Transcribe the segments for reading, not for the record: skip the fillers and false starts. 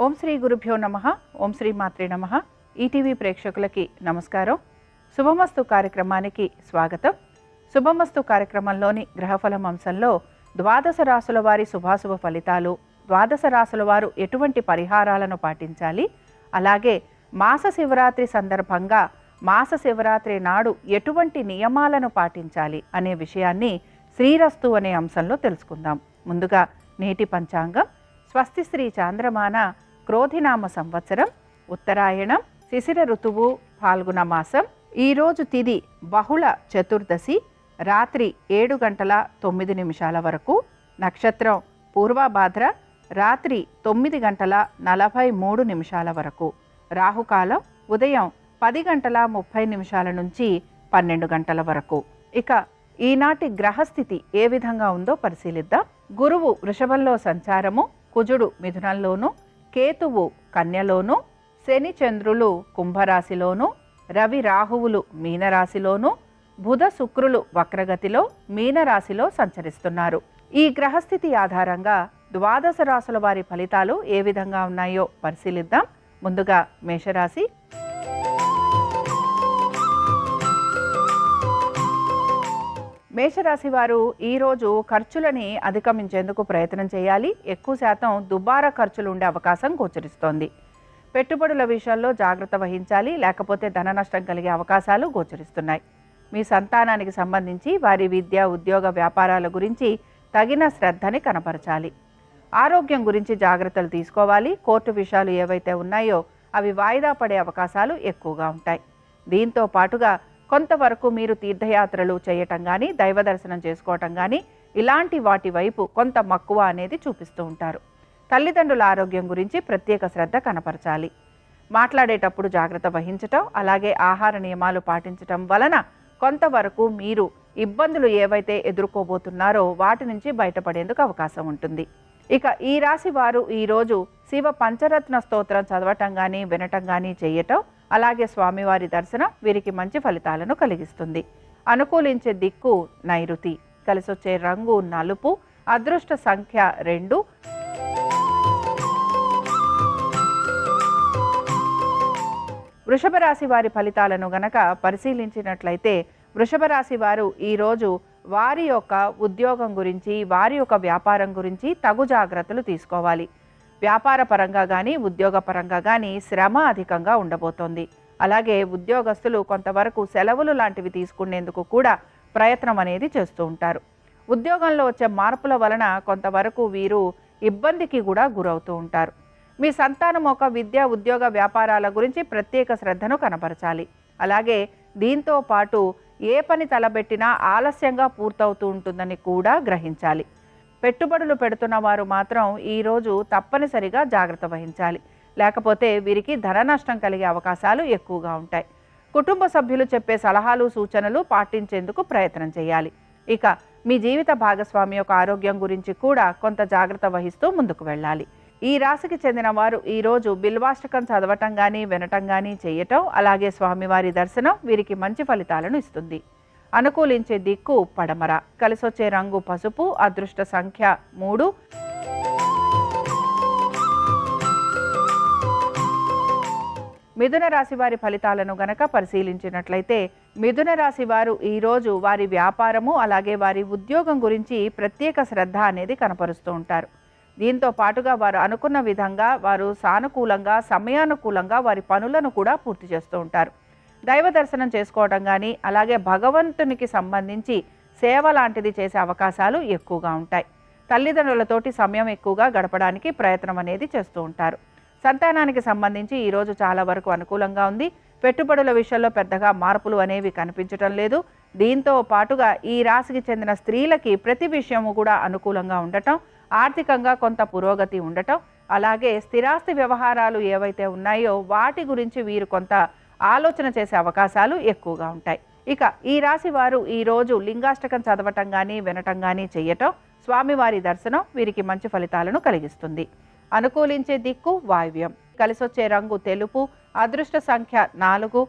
ఓం శ్రీ గురుభ్యో నమః. ఓం శ్రీ మాత్రే నమః. ఈటీవీ ప్రేక్షకులకి నమస్కారం. శుభమస్తు కార్యక్రమానికి స్వాగతం. శుభమస్తు కార్యక్రమంలోని గ్రహఫలం అంశంలో ద్వాదశ రాశుల వారి శుభాశుభ ఫలితాలు, ద్వాదశ రాశుల వారు ఎటువంటి పరిహారాలను పాటించాలి, అలాగే మాస శివరాత్రి సందర్భంగా మాస శివరాత్రి నాడు ఎటువంటి నియమాలను పాటించాలి అనే విషయాన్ని శ్రీరస్తు అనే అంశంలో తెలుసుకుందాం. ముందుగా నేటి పంచాంగం. స్వస్తి శ్రీ చాంద్రమాన క్రోధినామ సంవత్సరం, ఉత్తరాయణం, శిశిర ఋతువు, ఫాల్గుణ మాసం. ఈరోజు తిథి బహుళ చతుర్దశి, రాత్రి 7:09 వరకు. నక్షత్రం పూర్వభాద్ర, రాత్రి 9:43 వరకు. రాహుకాలం ఉదయం 10:30 నుంచి 12 వరకు. ఇక ఈనాటి గ్రహస్థితి ఏ విధంగా ఉందో పరిశీలిద్దాం. గురువు వృషభంలో సంచారము, కుజుడు మిథునంలోను, కేతువు కన్యలోను, శని చంద్రులు కుంభరాశిలోను, రవి రాహువులు మీనరాశిలోను, బుధ శుక్రులు వక్రగతిలో మీనరాశిలో సంచరిస్తున్నారు. ఈ గ్రహస్థితి ఆధారంగా ద్వాదశ రాశుల వారి ఫలితాలు ఏ విధంగా ఉన్నాయో పరిశీలిద్దాం. ముందుగా మేషరాశి. మేషరాశి వారు ఈరోజు ఖర్చులని అధిగమించేందుకు ప్రయత్నం చేయాలి. ఎక్కువ శాతం దుబారా ఖర్చులు ఉండే అవకాశం గోచరిస్తోంది. పెట్టుబడుల విషయాల్లో జాగ్రత్త వహించాలి, లేకపోతే ధన నష్టం కలిగే అవకాశాలు గోచరిస్తున్నాయి. మీ సంతానానికి సంబంధించి వారి విద్య, ఉద్యోగ, వ్యాపారాల గురించి తగిన శ్రద్ధని కనపరచాలి. ఆరోగ్యం గురించి జాగ్రత్తలు తీసుకోవాలి. కోర్టు విషయాలు ఏవైతే ఉన్నాయో అవి వాయిదా పడే అవకాశాలు ఎక్కువగా ఉంటాయి. దీంతో పాటుగా కొంతవరకు మీరు తీర్థయాత్రలు చేయటం కానీ, దైవ దర్శనం చేసుకోవటం కానీ, ఇలాంటి వాటి వైపు కొంత మక్కువ అనేది చూపిస్తూ ఉంటారు. తల్లిదండ్రుల ఆరోగ్యం గురించి ప్రత్యేక శ్రద్ధ కనపరచాలి. మాట్లాడేటప్పుడు జాగ్రత్త వహించటం, అలాగే ఆహార నియమాలు పాటించటం వలన కొంతవరకు మీరు ఇబ్బందులు ఏవైతే ఎదుర్కోబోతున్నారో వాటి నుంచి బయటపడేందుకు అవకాశం ఉంటుంది. ఇక ఈ రాశి వారు ఈరోజు శివ పంచరత్న స్తోత్రం చదవటం కానీ, వినటం కానీ చేయటం, అలాగే స్వామివారి దర్శనం వీరికి మంచి ఫలితాలను కలిగిస్తుంది. అనుకూలించే దిక్కు నైరుతి. కలిసొచ్చే రంగు నలుపు. అదృష్ట సంఖ్య 2. వృషభ రాశి వారి ఫలితాలను గనక పరిశీలించినట్లయితే వృషభ రాశి వారు ఈరోజు వారి యొక్క ఉద్యోగం గురించి, వారి యొక్క వ్యాపారం గురించి తగు జాగ్రత్తలు తీసుకోవాలి. వ్యాపార పరంగా కానీ, ఉద్యోగ పరంగా కానీ శ్రమ అధికంగా ఉండబోతోంది. అలాగే ఉద్యోగస్తులు కొంతవరకు సెలవులు లాంటివి తీసుకునేందుకు కూడా ప్రయత్నం అనేది చేస్తూ ఉంటారు. ఉద్యోగంలో వచ్చే మార్పుల వలన కొంతవరకు వీరు ఇబ్బందికి కూడా గురవుతూ ఉంటారు. మీ సంతానం ఒక విద్య, ఉద్యోగ, వ్యాపారాల గురించి ప్రత్యేక శ్రద్ధను కనపరచాలి. అలాగే దీంతో పాటు ఏ పని తలబెట్టినా ఆలస్యంగా పూర్తవుతూ ఉంటుందని కూడా గ్రహించాలి. పెట్టుబడులు పెడుతున్న వారు మాత్రం ఈరోజు తప్పనిసరిగా జాగ్రత్త వహించాలి, లేకపోతే వీరికి ధన నష్టం కలిగే అవకాశాలు ఎక్కువగా ఉంటాయి. కుటుంబ సభ్యులు చెప్పే సలహాలు, సూచనలు పాటించేందుకు ప్రయత్నం చేయాలి. ఇక మీ జీవిత భాగస్వామి యొక్క ఆరోగ్యం గురించి కూడా కొంత జాగ్రత్త వహిస్తూ ముందుకు వెళ్ళాలి. ఈ రాశికి చెందిన వారు ఈరోజు బిల్వాష్టకం చదవటం కానీ, వినటం కానీ చేయటం, అలాగే స్వామివారి దర్శనం వీరికి మంచి ఫలితాలను ఇస్తుంది. అనుకూలించే దిక్కు పడమర. కలిసొచ్చే రంగు పసుపు. అదృష్ట సంఖ్య 3. మిథున రాశి వారి ఫలితాలను గనక పరిశీలించినట్లయితే మిథున రాశి వారు ఈరోజు వారి వ్యాపారము, అలాగే వారి ఉద్యోగం గురించి ప్రత్యేక శ్రద్ధ అనేది కనపరుస్తూ ఉంటారు. దీంతో పాటుగా వారు అనుకున్న విధంగా, వారు సానుకూలంగా, సమయానుకూలంగా వారి పనులను కూడా పూర్తి చేస్తూ ఉంటారు. దైవ దర్శనం చేసుకోవడం కానీ, అలాగే భగవంతునికి సంబంధించి సేవ లాంటిది చేసే అవకాశాలు ఎక్కువగా ఉంటాయి. తల్లిదండ్రులతోటి సమయం ఎక్కువగా గడపడానికి ప్రయత్నం అనేది చేస్తూ ఉంటారు. సంతానానికి సంబంధించి ఈరోజు చాలా వరకు అనుకూలంగా ఉంది. పెట్టుబడుల విషయంలో పెద్దగా మార్పులు అనేవి కనిపించటం లేదు. దీంతో పాటుగా ఈ రాశికి చెందిన స్త్రీలకి ప్రతి విషయము కూడా అనుకూలంగా ఉండటం, ఆర్థికంగా కొంత పురోగతి ఉండటం, అలాగే స్థిరాస్తి వ్యవహారాలు ఏవైతే ఉన్నాయో వాటి గురించి వీరు కొంత ఆలోచన చేసే అవకాశాలు ఎక్కువగా ఉంటాయి. ఇక ఈ రాశి వారు ఈరోజు లింగాష్టకం చదవటం కానీ, వినటం కానీ చేయటం, స్వామివారి దర్శనం వీరికి మంచి ఫలితాలను కలిగిస్తుంది. అనుకూలించే దిక్కు వాయువ్యం. కలిసొచ్చే రంగు తెలుపు. అదృష్ట సంఖ్య 4.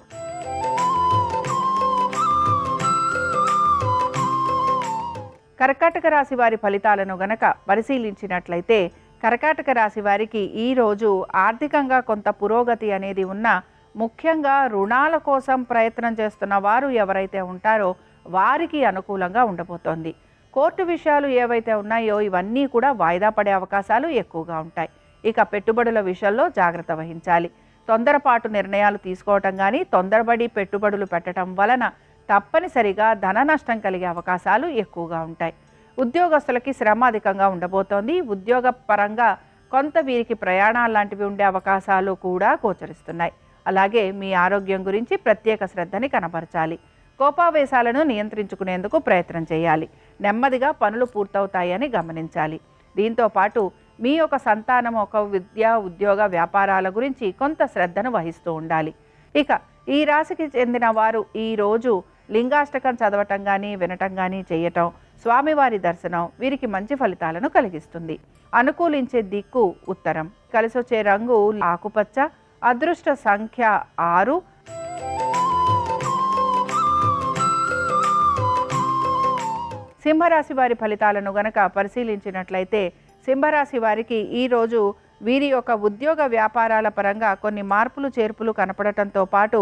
కర్కాటక రాశి వారి ఫలితాలను గనక పరిశీలించినట్లయితే కర్కాటక రాశి వారికి ఈరోజు ఆర్థికంగా కొంత పురోగతి అనేది ఉన్న, ముఖ్యంగా రుణాల కోసం ప్రయత్నం చేస్తున్న వారు ఎవరైతే ఉంటారో వారికి అనుకూలంగా ఉండబోతోంది. కోర్టు విషయాలు ఏవైతే ఉన్నాయో ఇవన్నీ కూడా వాయిదా పడే అవకాశాలు ఎక్కువగా ఉంటాయి. ఇక పెట్టుబడుల విషయంలో జాగ్రత్త వహించాలి. తొందరపాటు నిర్ణయాలు తీసుకోవటం కానీ, తొందరపడి పెట్టుబడులు పెట్టడం వలన తప్పనిసరిగా ధన నష్టం కలిగే అవకాశాలు ఎక్కువగా ఉంటాయి. ఉద్యోగస్తులకి శ్రమ అధికంగా ఉండబోతోంది. ఉద్యోగ పరంగా కొంత వీరికి ప్రయాణాలు లాంటివి ఉండే అవకాశాలు కూడా గోచరిస్తున్నాయి. అలాగే మీ ఆరోగ్యం గురించి ప్రత్యేక శ్రద్ధని కనబరచాలి. కోపావేశాలను నియంత్రించుకునేందుకు ప్రయత్నం చేయాలి. నెమ్మదిగా పనులు పూర్తవుతాయని గమనించాలి. దీంతో పాటు మీ యొక్క సంతానం ఒక విద్య, ఉద్యోగ, వ్యాపారాల గురించి కొంత శ్రద్ధను వహిస్తూ ఉండాలి. ఇక ఈ రాశికి చెందిన వారు ఈరోజు లింగాష్టకం చదవటం కానీ, వినటం కానీ చేయటం, స్వామివారి దర్శనం వీరికి మంచి ఫలితాలను కలిగిస్తుంది. అనుకూలించే దిక్కు ఉత్తరం. కలిసొచ్చే రంగు ఆకుపచ్చ. అదృష్ట సంఖ్య 6. సింహరాశి వారి ఫలితాలను గనక పరిశీలించినట్లయితే, సింహరాశి వారికి ఈరోజు వీరి యొక్క ఉద్యోగ వ్యాపారాల పరంగా కొన్ని మార్పులు చేర్పులు కనపడటంతో పాటు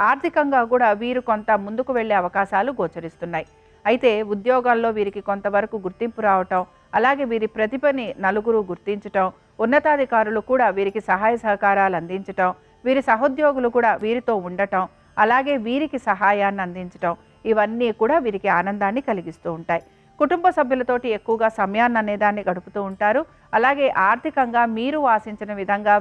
ఆర్థికంగా కూడా వీరు కొంత ముందుకు వెళ్ళే అవకాశాలు గోచరిస్తున్నాయి. అయితే ఉద్యోగాల్లో వీరికి కొంతవరకు గుర్తింపు రావటం, అలాగే వీరి ప్రతిభని నలుగురు గుర్తించటం, ఉన్నతాధికారులు కూడా వీరికి సహాయ సహకారాలు అందించటం, వీరి సహోద్యోగులు కూడా వీరితో ఉండటం, అలాగే వీరికి సహాయాన్ని అందించటం, ఇవన్నీ కూడా వీరికి ఆనందాన్ని కలిగిస్తూ ఉంటాయి. కుటుంబ సభ్యులతోటి ఎక్కువగా సమయాన్ని అనేదాన్ని గడుపుతూ ఉంటారు. అలాగే ఆర్థికంగా మీరు ఆశించిన విధంగా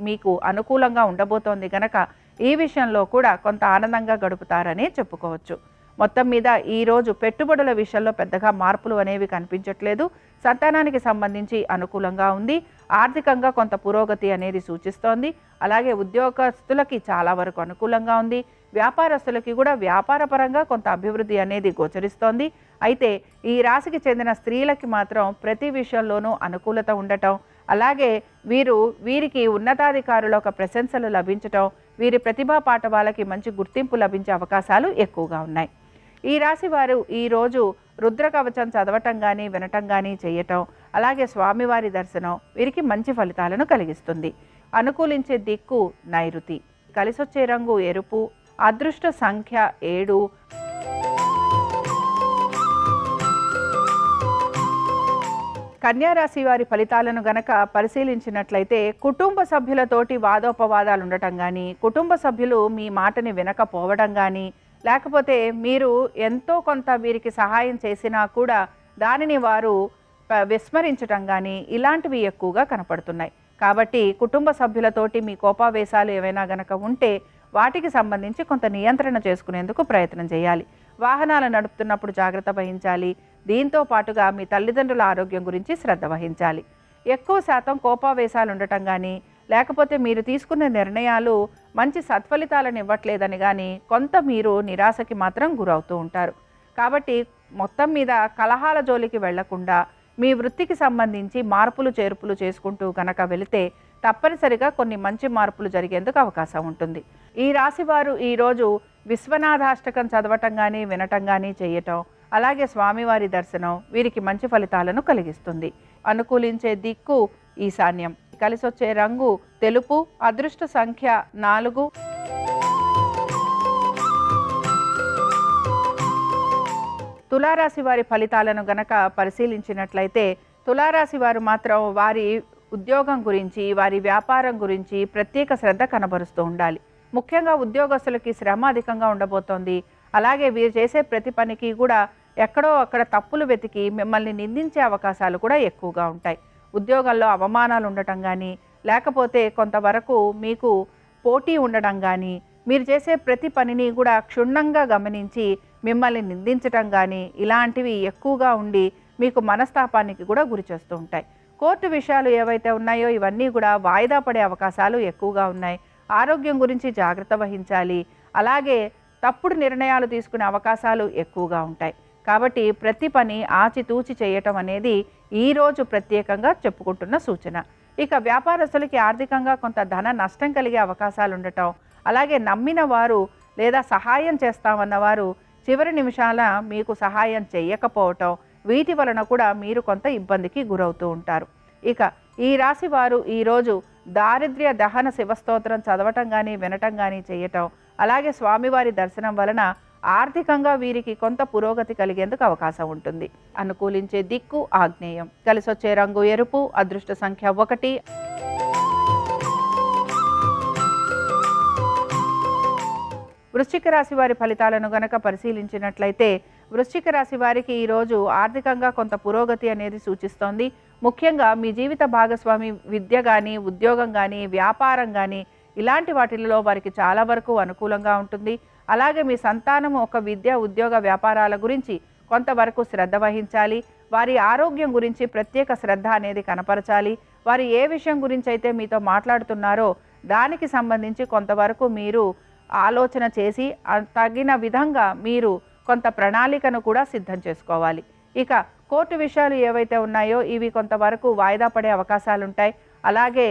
మీకు అనుకూలంగా ఉండబోతోంది కనుక ఈ విషయంలో కూడా కొంత ఆనందంగా గడుపుతారనే చెప్పుకోవచ్చు. మొత్తం మీద ఈరోజు పెట్టుబడుల విషయంలో పెద్దగా మార్పులు అనేవి కనిపించట్లేదు. సంతానానికి సంబంధించి అనుకూలంగా ఉంది. ఆర్థికంగా కొంత పురోగతి అనేది సూచిస్తోంది. అలాగే ఉద్యోగస్తులకి చాలా వరకు అనుకూలంగా ఉంది. వ్యాపారస్తులకి కూడా వ్యాపారపరంగా కొంత అభివృద్ధి అనేది గోచరిస్తోంది. అయితే ఈ రాశికి చెందిన స్త్రీలకి మాత్రం ప్రతి విషయంలోనూ అనుకూలత ఉండటం, అలాగే వీరికి ఉన్నతాధికారుల ఒక ప్రశంసలు లభించటం, వీరి ప్రతిభా పాఠవాలకి మంచి గుర్తింపు లభించే అవకాశాలు ఎక్కువగా ఉన్నాయి. ఈ రాశి వారు ఈరోజు రుద్రకవచం చదవటం కానీ, వినటం కానీ చేయటం, అలాగే స్వామివారి దర్శనం వీరికి మంచి ఫలితాలను కలిగిస్తుంది. అనుకూలించే దిక్కు నైరుతి. కలిసొచ్చే రంగు ఎరుపు. అదృష్ట సంఖ్య 7. కన్యారాశి వారి ఫలితాలను గనక పరిశీలించినట్లయితే, కుటుంబ సభ్యులతోటి వాదోపవాదాలు ఉండటం కానీ, కుటుంబ సభ్యులు మీ మాటని వినకపోవడం కానీ, లేకపోతే మీరు ఎంతో కొంత వీరికి సహాయం చేసినా కూడా దానిని వారు విస్మరించటం కానీ, ఇలాంటివి ఎక్కువగా కనపడుతున్నాయి. కాబట్టి కుటుంబ సభ్యులతోటి మీ కోపావేశాలు ఏవైనా గనక ఉంటే వాటికి సంబంధించి కొంత నియంత్రణ చేసుకునేందుకు ప్రయత్నం చేయాలి. వాహనాలు నడుపుతున్నప్పుడు జాగ్రత్త వహించాలి. దీంతో పాటుగా మీ తల్లిదండ్రుల ఆరోగ్యం గురించి శ్రద్ధ వహించాలి. ఎక్కువ శాతం కోపావేశాలు ఉండటం కానీ, లేకపోతే మీరు తీసుకున్న నిర్ణయాలు మంచి సత్ఫలితాలను ఇవ్వట్లేదని కానీ కొంత మీరు నిరాశకి మాత్రం గురవుతూ ఉంటారు. కాబట్టి మొత్తం మీద కలహాల జోలికి వెళ్లకుండా మీ వృత్తికి సంబంధించి మార్పులు చేర్పులు చేసుకుంటూ కనుక వెళితే తప్పనిసరిగా కొన్ని మంచి మార్పులు జరిగేందుకు అవకాశం ఉంటుంది. ఈ రాశివారు ఈరోజు విశ్వనాథాష్టకం చదవటం కానీ, వినటం కానీ చేయటం, అలాగే స్వామివారి దర్శనం వీరికి మంచి ఫలితాలను కలిగిస్తుంది. అనుకూలించే దిక్కు ఈశాన్యం. కలిసొచ్చే రంగు తెలుపు. అదృష్ట సంఖ్య 4. తులారాశి వారి ఫలితాలను గనక పరిశీలించినట్లయితే, తులారాశి వారు మాత్రం వారి ఉద్యోగం గురించి, వారి వ్యాపారం గురించి ప్రత్యేక శ్రద్ధ కనబరుస్తూ ఉండాలి. ముఖ్యంగా ఉద్యోగస్తులకి శ్రమ అధికంగా ఉండబోతోంది. అలాగే వీరు చేసే ప్రతి పనికి కూడా ఎక్కడో అక్కడ తప్పులు వెతికి మిమ్మల్ని నిందించే అవకాశాలు కూడా ఎక్కువగా ఉంటాయి. ఉద్యోగాల్లో అవమానాలు ఉండటం కానీ, లేకపోతే కొంతవరకు మీకు పోటీ ఉండడం కానీ, మీరు చేసే ప్రతి పనిని కూడా క్షుణ్ణంగా గమనించి మిమ్మల్ని నిందించటం కానీ, ఇలాంటివి ఎక్కువగా ఉండి మీకు మనస్తాపానికి కూడా గురి చేస్తూ ఉంటాయి. కోర్టు విషయాలు ఏవైతే ఉన్నాయో ఇవన్నీ కూడా వాయిదా పడే అవకాశాలు ఎక్కువగా ఉన్నాయి. ఆరోగ్యం గురించి జాగ్రత్త వహించాలి. అలాగే తప్పుడు నిర్ణయాలు తీసుకునే అవకాశాలు ఎక్కువగా ఉంటాయి. కాబట్టి ప్రతి పని ఆచితూచి చేయటం అనేది ఈరోజు ప్రత్యేకంగా చెప్పుకుంటున్న సూచన. ఇక వ్యాపారస్తులకి ఆర్థికంగా కొంత ధన నష్టం కలిగే అవకాశాలు ఉండటం, అలాగే నమ్మిన వారు లేదా సహాయం చేస్తామన్న వారు చివరి నిమిషాల మీకు సహాయం చేయకపోవటం, వీటి వలన కూడా మీరు కొంత ఇబ్బందికి గురవుతూ ఉంటారు. ఇక ఈ రాశి వారు ఈరోజు దారిద్ర్య దహన శివస్తోత్రం చదవటం కానీ వినటం కానీ చేయటం, అలాగే స్వామివారి దర్శనం వలన ఆర్థికంగా వీరికి కొంత పురోగతి కలిగేందుకు అవకాశం ఉంటుంది. అనుకూలించే దిక్కు ఆగ్నేయం. కలిసొచ్చే రంగు ఎరుపు. అదృష్ట సంఖ్య 1. వృశ్చిక రాశి వారి ఫలితాలను గనక పరిశీలించినట్లయితే వృశ్చిక రాశి వారికి ఈరోజు ఆర్థికంగా కొంత పురోగతి అనేది సూచిస్తోంది. ముఖ్యంగా మీ జీవిత భాగస్వామి విద్య కానీ, ఉద్యోగం కానీ, వ్యాపారం కానీ ఇలాంటి వాటిల్లో వారికి చాలా వరకు అనుకూలంగా ఉంటుంది. అలాగే మీ సంతానము ఒక విద్య, ఉద్యోగ, వ్యాపారాల గురించి కొంతవరకు శ్రద్ధ వహించాలి. వారి ఆరోగ్యం గురించి ప్రత్యేక శ్రద్ధ అనేది కనపరచాలి. వారు ఏ విషయం గురించి అయితే మీతో మాట్లాడుతున్నారో దానికి సంబంధించి కొంతవరకు మీరు ఆలోచన చేసి తగిన విధంగా మీరు కొంత ప్రణాళికను కూడా సిద్ధం చేసుకోవాలి. ఇక కోర్టు విషయాలు ఏవైతే ఉన్నాయో ఇవి కొంతవరకు వాయిదా పడే అవకాశాలు ఉంటాయి. అలాగే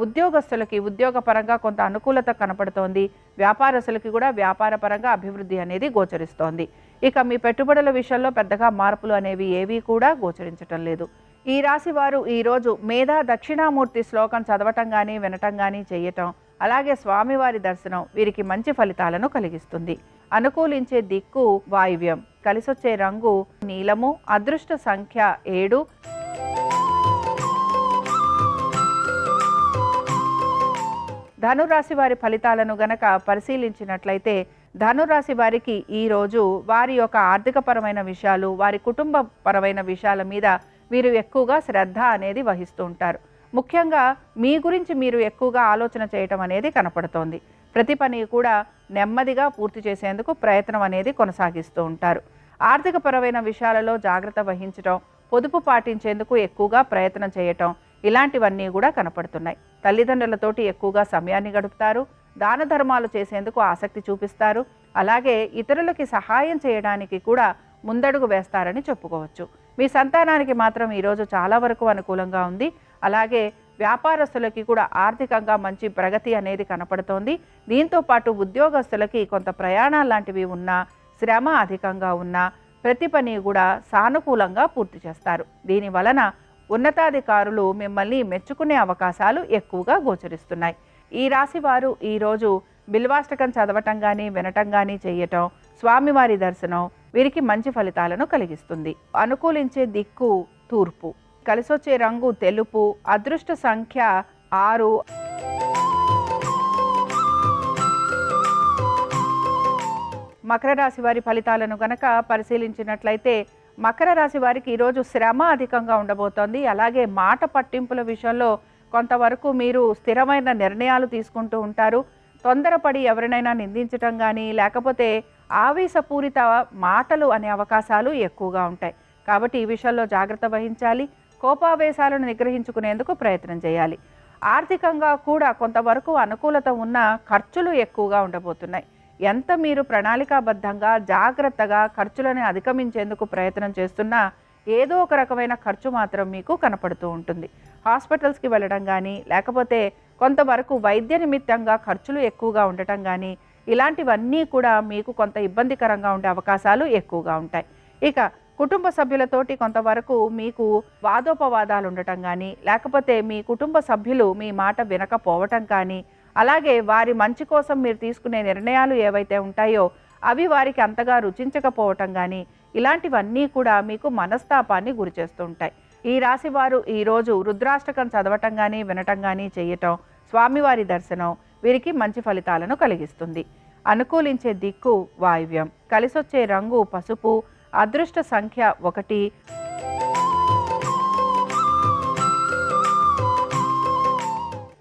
ఉద్యోగస్తులకి ఉద్యోగపరంగా కొంత అనుకూలత కనపడుతోంది. వ్యాపారస్తులకి కూడా వ్యాపారపరంగా అభివృద్ధి అనేది గోచరిస్తోంది. ఇక మీ పెట్టుబడుల విషయంలో పెద్దగా మార్పులు అనేవి ఏవీ కూడా గోచరించటం లేదు. ఈ రాశి వారు ఈరోజు మేధా దక్షిణామూర్తి శ్లోకం చదవటం కానీ, వినటం కానీ చేయటం, అలాగే స్వామివారి దర్శనం వీరికి మంచి ఫలితాలను కలిగిస్తుంది. అనుకూలించే దిక్కు వాయువ్యం. కలిసొచ్చే రంగు నీలము. అదృష్ట సంఖ్య 7. ధనురాశి వారి ఫలితాలను గనక పరిశీలించినట్లయితే ధనురాశి వారికి ఈరోజు వారి యొక్క ఆర్థికపరమైన విషయాలు, వారి కుటుంబపరమైన విషయాల మీద వీరు ఎక్కువగా శ్రద్ధ అనేది వహిస్తూ ఉంటారు. ముఖ్యంగా మీ గురించి మీరు ఎక్కువగా ఆలోచన చేయటం అనేది కనపడుతోంది. ప్రతి పని కూడా నెమ్మదిగా పూర్తి చేసేందుకు ప్రయత్నం అనేది కొనసాగిస్తూ ఉంటారు. ఆర్థికపరమైన విషయాలలో జాగ్రత్త వహించటం, పొదుపు పాటించేందుకు ఎక్కువగా ప్రయత్నం చేయటం ఇలాంటివన్నీ కూడా కనపడుతున్నాయి. తల్లిదండ్రులతోటి ఎక్కువగా సమయాన్ని గడుపుతారు. దాన ధర్మాలు చేసేందుకు ఆసక్తి చూపిస్తారు. అలాగే ఇతరులకి సహాయం చేయడానికి కూడా ముందడుగు వేస్తారని చెప్పుకోవచ్చు. మీ సంతానానికి మాత్రం ఈరోజు చాలా వరకు అనుకూలంగా ఉంది. అలాగే వ్యాపారస్తులకి కూడా ఆర్థికంగా మంచి ప్రగతి అనేది కనపడుతోంది. దీంతో పాటు ఉద్యోగస్తులకి కొంత ప్రయాణాలు లాంటివి ఉన్నా, శ్రమ అధికంగా ఉన్నా ప్రతి పని కూడా సానుకూలంగా పూర్తి చేస్తారు. దీని వలన ఉన్నతాధికారులు మిమ్మల్ని మెచ్చుకునే అవకాశాలు ఎక్కువగా గోచరిస్తున్నాయి. ఈ రాశి వారు ఈరోజు బిల్వాష్టకం చదవటం కానీ, వినటం కానీ చేయటం, స్వామివారి దర్శనం వీరికి మంచి ఫలితాలను కలిగిస్తుంది. అనుకూలించే దిక్కు తూర్పు. కలిసొచ్చే రంగు తెలుపు. అదృష్ట సంఖ్య 6. మకర రాశి వారి ఫలితాలను గనక పరిశీలించినట్లయితే మకర రాశి వారికి ఈరోజు శ్రమ అధికంగా ఉండబోతోంది. అలాగే మాట పట్టింపుల విషయంలో కొంతవరకు మీరు స్థిరమైన నిర్ణయాలు తీసుకుంటూ ఉంటారు. తొందరపడి ఎవరినైనా నిందించటం కానీ, లేకపోతే ఆవేశపూరిత మాటలు అనే అవకాశాలు ఎక్కువగా ఉంటాయి. కాబట్టి ఈ విషయంలో జాగ్రత్త వహించాలి. కోపావేశాలను నిగ్రహించుకునేందుకు ప్రయత్నం చేయాలి. ఆర్థికంగా కూడా కొంతవరకు అనుకూలత ఉన్న ఖర్చులు ఎక్కువగా ఉండబోతున్నాయి. ఎంత మీరు ప్రణాళికాబద్ధంగా జాగ్రత్తగా ఖర్చులను అధిగమించేందుకు ప్రయత్నం చేస్తున్నా ఏదో ఒక రకమైన ఖర్చు మాత్రం మీకు కనపడుతూ ఉంటుంది. హాస్పిటల్స్కి వెళ్ళడం కానీ, లేకపోతే కొంతవరకు వైద్య నిమిత్తంగా ఖర్చులు ఎక్కువగా ఉండటం కానీ ఇలాంటివన్నీ కూడా మీకు కొంత ఇబ్బందికరంగా ఉండే అవకాశాలు ఎక్కువగా ఉంటాయి. ఇక కుటుంబ సభ్యులతోటి కొంతవరకు మీకు వాదోపవాదాలు ఉండటం కానీ, లేకపోతే మీ కుటుంబ సభ్యులు మీ మాట వినకపోవటం కానీ, అలాగే వారి మంచి కోసం మీరు తీసుకునే నిర్ణయాలు ఏవైతే ఉంటాయో అవి వారికి అంతగా రుచించకపోవటం కానీ ఇలాంటివన్నీ కూడా మీకు మనస్తాపాన్ని గురి చేస్తూ ఉంటాయి. ఈ రాశి వారు ఈరోజు రుద్రాష్టకం చదవటం కానీ, వినటం కానీ చేయటం, స్వామివారి దర్శనం వీరికి మంచి ఫలితాలను కలిగిస్తుంది. అనుకూలించే దిక్కు వాయువ్యం. కలిసొచ్చే రంగు పసుపు. అదృష్ట సంఖ్య 1.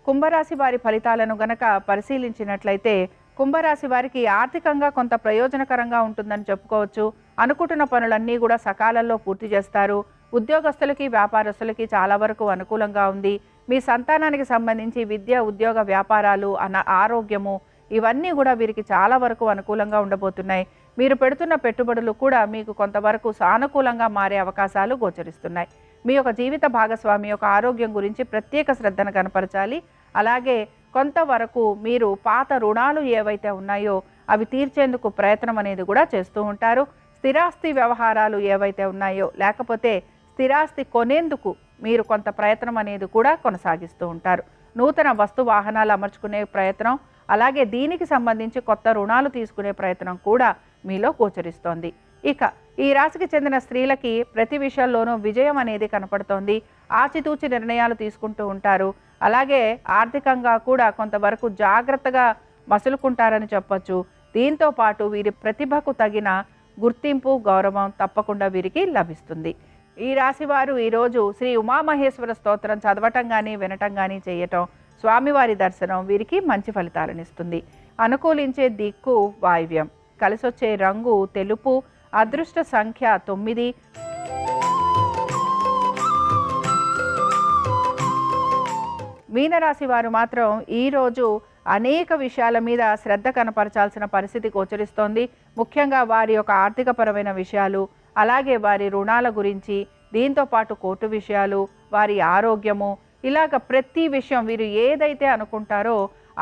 కుంభరాశి వారి ఫలితాలను గనక పరిశీలించినట్లయితే కుంభరాశి వారికి ఆర్థికంగా కొంత ప్రయోజనకరంగా ఉంటుందని చెప్పుకోవచ్చు. అనుకుంటున్న పనులన్నీ కూడా సకాలంలో పూర్తి చేస్తారు. ఉద్యోగస్తులకి, వ్యాపారస్తులకి చాలా వరకు అనుకూలంగా ఉంది. మీ సంతానానికి సంబంధించి విద్య, ఉద్యోగ, వ్యాపారాలు, ఆరోగ్యము ఇవన్నీ కూడా వీరికి చాలా వరకు అనుకూలంగా ఉండబోతున్నాయి. మీరు పెడుతున్న పెట్టుబడులు కూడా మీకు కొంతవరకు సానుకూలంగా మారే అవకాశాలు గోచరిస్తున్నాయి. మీ యొక్క జీవిత భాగస్వామి యొక్క ఆరోగ్యం గురించి ప్రత్యేక శ్రద్ధను కనపరచాలి. అలాగే కొంతవరకు మీరు పాత రుణాలు ఏవైతే ఉన్నాయో అవి తీర్చేందుకు ప్రయత్నం అనేది కూడా చేస్తూ ఉంటారు. స్థిరాస్తి వ్యవహారాలు ఏవైతే ఉన్నాయో, లేకపోతే స్థిరాస్తి కొనేందుకు మీరు కొంత ప్రయత్నం అనేది కూడా కొనసాగిస్తూ ఉంటారు. నూతన వస్తు వాహనాలు అమర్చుకునే ప్రయత్నం, అలాగే దీనికి సంబంధించి కొత్త రుణాలు తీసుకునే ప్రయత్నం కూడా మీలో గోచరిస్తోంది. ఇక ఈ రాశికి చెందిన స్త్రీలకి ప్రతి విషయంలోనూ విజయం అనేది కనపడుతోంది. ఆచితూచి నిర్ణయాలు తీసుకుంటూ ఉంటారు. అలాగే ఆర్థికంగా కూడా కొంతవరకు జాగ్రత్తగా మసులుకుంటారని చెప్పొచ్చు. దీంతో పాటు వీరి ప్రతిభకు తగిన గుర్తింపు, గౌరవం తప్పకుండా వీరికి లభిస్తుంది. ఈ రాశి వారు ఈరోజు శ్రీ ఉమామహేశ్వర స్తోత్రం చదవటం కానీ వినటం కానీ చేయటం, స్వామివారి దర్శనం వీరికి మంచి ఫలితాలనిస్తుంది. అనుకూలించే దిక్కు వాయువ్యం, కలిసొచ్చే రంగు తెలుపు, అదృష్ట సంఖ్య 9. మీనరాశి వారు మాత్రం ఈరోజు అనేక విషయాల మీద శ్రద్ధ కనపరచాల్సిన పరిస్థితి గోచరిస్తోంది. ముఖ్యంగా వారి యొక్క ఆర్థికపరమైన విషయాలు, అలాగే వారి రుణాల గురించి, దీంతో పాటు కోర్టు విషయాలు, వారి ఆరోగ్యము, ఇలాగ ప్రతి విషయం వీరు ఏదైతే అనుకుంటారో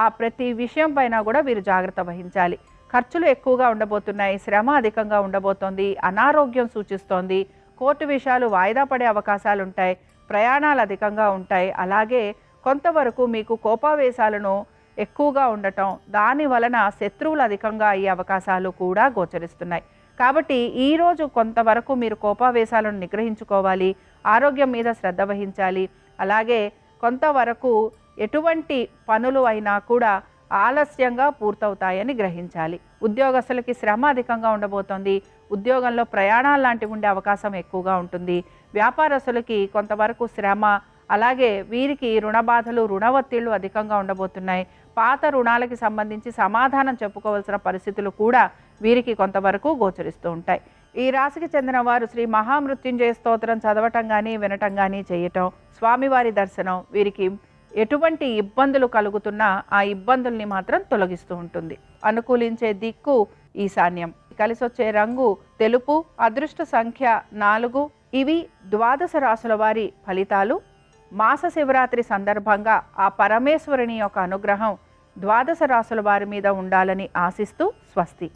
ఆ ప్రతి విషయం పైన కూడా వీరు జాగ్రత్త వహించాలి. ఖర్చులు ఎక్కువగా ఉండబోతున్నాయి, శ్రమ అధికంగా ఉండబోతోంది, అనారోగ్యం సూచిస్తోంది, కోర్టు విషయాలు వాయిదా పడే అవకాశాలు ఉంటాయి, ప్రయాణాలు అధికంగా ఉంటాయి. అలాగే కొంతవరకు మీకు కోపావేశాలను ఎక్కువగా ఉండటం, దాని వలన శత్రువులు అధికంగా అయ్యే అవకాశాలు కూడా గోచరిస్తున్నాయి. కాబట్టి ఈరోజు కొంతవరకు మీరు కోపావేశాలను నిగ్రహించుకోవాలి, ఆరోగ్యం మీద శ్రద్ధ వహించాలి. అలాగే కొంతవరకు ఎటువంటి పనులు అయినా కూడా ఆలస్యంగా పూర్తవుతాయని గ్రహించాలి. ఉద్యోగస్తులకి శ్రమ అధికంగా ఉండబోతోంది. ఉద్యోగంలో ప్రయాణాలు లాంటివి ఉండే అవకాశం ఎక్కువగా ఉంటుంది. వ్యాపారస్తులకి కొంతవరకు శ్రమ, అలాగే వీరికి రుణ బాధలు, రుణ ఒత్తిళ్లు అధికంగా ఉండబోతున్నాయి. పాత రుణాలకి సంబంధించి సమాధానం చెప్పుకోవాల్సిన పరిస్థితులు కూడా వీరికి కొంతవరకు గోచరిస్తూ ఉంటాయి. ఈ రాశికి చెందిన వారు శ్రీ మహామృత్యుంజయ స్తోత్రం చదవటం కానీ వినటం కానీ చేయటం, స్వామివారి దర్శనం వీరికి ఎటువంటి ఇబ్బందులు కలుగుతున్నా ఆ ఇబ్బందుల్ని మాత్రం తొలగిస్తూ ఉంటుంది. అనుకూలించే దిక్కు ఈశాన్యం, కలిసొచ్చే రంగు తెలుపు, అదృష్ట సంఖ్య 4. ఇవి ద్వాదశ రాశుల వారి ఫలితాలు. మాస శివరాత్రి సందర్భంగా ఆ పరమేశ్వరుని యొక్క అనుగ్రహం ద్వాదశ రాశుల వారి మీద ఉండాలని ఆశిస్తూ స్వస్తి.